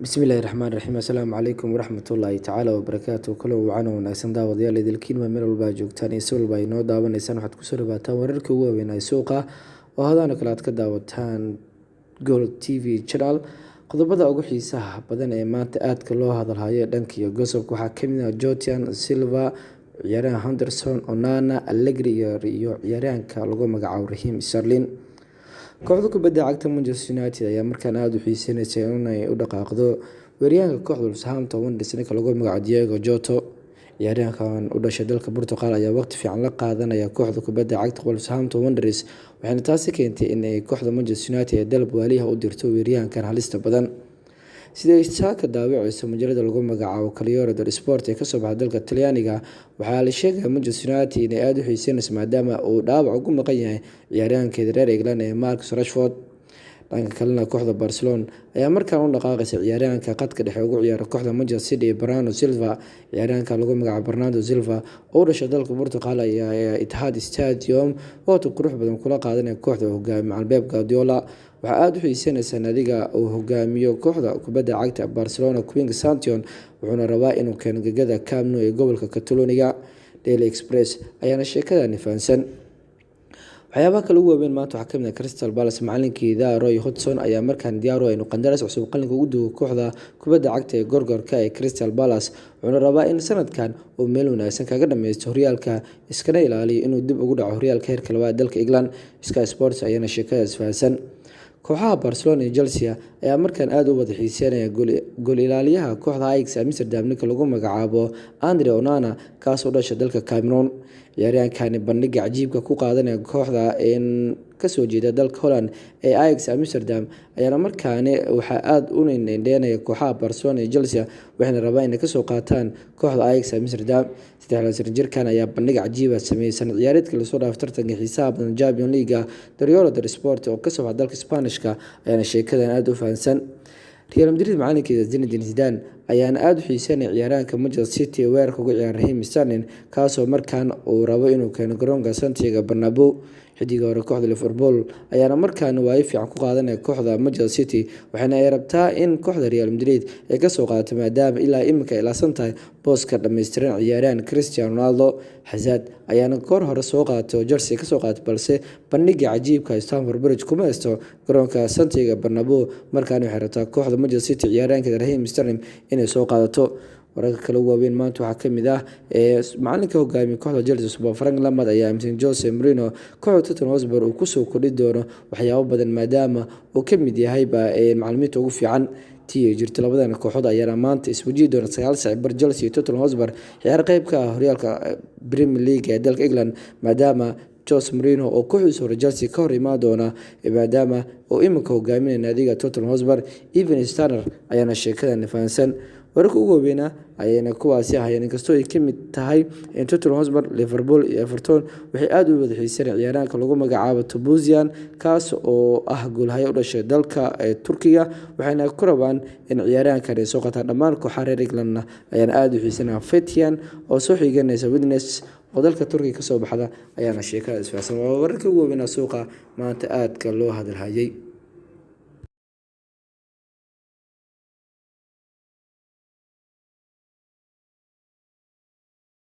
Bismillahi Raxmaani Raxiim. Assalaamu calaykum waraxmatullaahi tacaala wabarakaatuh. Kalow wacan wanaagsan daawadayaal idilkiinba meel walba aad joogtaan iyo si walba ay noo daawanaysaan waxaad kusoo dhawaataan wararka ugu waaweyn ee suuqa oo hadana kale aad ka daawataan Gold TV channel. Qodobada ugu xiisaha badan ee maanta aadka loo hadalhayo dhanka iyo gosobka waxaa kamid ah Jotun Silva, ciyaaraha Henderson, Onana, Allegri iyo ciyaarahanka lagu magacaabo Raheem Sterling. Kooxda kubadda cagta Manchester United ayaa markaan aad u xiiseynaysa inay u dhaqaaqdo weeraryahanka kooxda Wolverhampton Wanderers ninka lagu magacaabo Diogo Jota. Ciyaaryahankan u dhashay dalka Portugal ayaa waqti fiican la qaadanaya kooxda kubadda cagta Wolverhampton Wanderers waxayna taasi keentay in ay kooxda Manchester United ee dalab waaliha u dirto weeraryahankan halista badan. Sida isaaka daawacaysa majalada lagu magacaabo Corriere dello Sport ee kasoo baxda dalka Talyaaniga waxaa la sheegay Manchester United inay aad u xiiseynayso maadaama uu dhaawac ugu maqan yahay ciyaaryahankeeda reer England ee Marcus Rashford. Dhanka kalena kooxda Barcelona ayaa markaan u dhaqaaqaysa ciyaaryahanka qadka dhexe ugu ciyaara kooxda Manchester City Bernardo Silva. Ciyaaryahanka lagu magacaabo Bernardo Silva oo u dhashay dalka Portugal ayaa Etihad Stadium waqti qurux badan kula qaadanaya kooxda hogaamiye Pep Guardiola. waxaa aad u xiiseynaysa naadiga uu hogaamiyo kooxda kubadda cagta Barcelona Quique Setién wuxuuna rabaa inuu keeno gegada Camp Nou ee gobolka Catalonia. Daily Express ayaana sheekadani fahansan. waxyaabaha kale ugu waaweyn maanta waxaa kamid ah Crystal Palace macalinkeeda Roy Hodgson ayaa markaan diyaar u ah inuu qandaraas cusub qalinka ugu duubo kooxda kubadda cagta ee gorgorka ee Crystal Palace wuxuuna rabaa in sanadkan uu meel wanaagsan kaga dhameysto horyaalka iskana ilaaliyo inuu dib ugu dhaco horyaalka heerka labaad dalka England. Sky Sports ayaana sheekadaas fahansan. Kooxaha Barcelona iyo Chelsea ayaa markaan aad u wada xiiseynaya gool ilaaliyaha kooxda Ajax Amsterdam ninka lagu magacaabo Andre Onana kaasoo dhashay dalka Cameroon. ciyaaryahankani bandhiga cajiibka ku qaadanaya kooxda kasoo jeeda dalka Holland ee Ajax Amsterdam ayaana markaani waxaa aad u nindheynaya kooxaha Barcelona iyo Chelsea waxayna rabaan inay kasoo qaataan kooxda Ajax Amsterdam. 23 jirkan ayaa bandhig cajiiba sameeyay sanad ciyaareedkii lasoo dhaafay tartanka xiisaha badan Champions League Corriere dello Sport oo kasoo baxda dalka Isbaanishka ayaana sheekadan aad u fahansan. Real Madrid macalinkeeda Zinedine Zidane ayaana aad u xiiseynaya ciyaarahanka Manchester City ee weerarka ugu ciyaara Raheem Sterling kaasoo markaan uu rabo inuu keeno garoonka Santiago Bernabeu. xidiga hore kooxda Liverpool ayaana markaan waayo fiican ku qaadanaya kooxda Manchester City waxaana ay rabtaa in kooxda Real Madrid ay kasoo qaadato maadaama ilaa imika ay laasan tahay booska dhameystiran ciyaaryahan Cristiano Ronaldo. Hazard ayaana goor hore soo qaatay oo Chelsea kasoo qaatay balse bandhiga cajiibka Stamford Bridge kuma haysto garoonka Santiago Bernabeu markaan waxay rabtaa kooxda Manchester City ciyaaryahanka Raheem Sterling inay soo qaadato. wararka kale ugu waaweyn maanta waxaa kamid ah macalinka hogaamiye kooxda Chelsea Frank Lampard ayaa aaminsan Jose Mourinho kooxda Tottenham Hotspur uu kusoo kordhi doono waxyaabo badan maadaama uu kamid yahay macalimiinta ugu fiican tii jirta labadan kooxood ayaana maanta iswajihi doona 9 saac bar Chelsea iyo Tottenham Hotspur ciyaar qayb ka ah horyaalka Premier League ee dalka England maadaama Jose Mourinho oo kooxdiisa hore Chelsea ka hor imaan doona maadaama uu imika hogaaminaya naadiga Tottenham Hotspur. Evan Sterner ayaana sheekadan fahansan. wararka ugu waaweyn ayayna kuwaasi ahayeen inkastoo ay kamid tahay in Tottenham Hotspur, Liverpool iyo Everton waxay aad u wada xiiseynayaan ciyaarahanka lagu magacaabo Tobuzian kaas oo ah goolhaye u dhashay dalka Turkiga waxayna ku rabaan in ciyaarahankan ay soo qaataan dhammaan kooxaha reer England ayaana aad u xiiseynayaan. Fethian oo soo xiganaysa Widnes oo dalka Turkiga kasoo baxda ayaana sheekada isfahansan. wararka ugu waaweyn suuqa maanta aadka loo hadalhayay.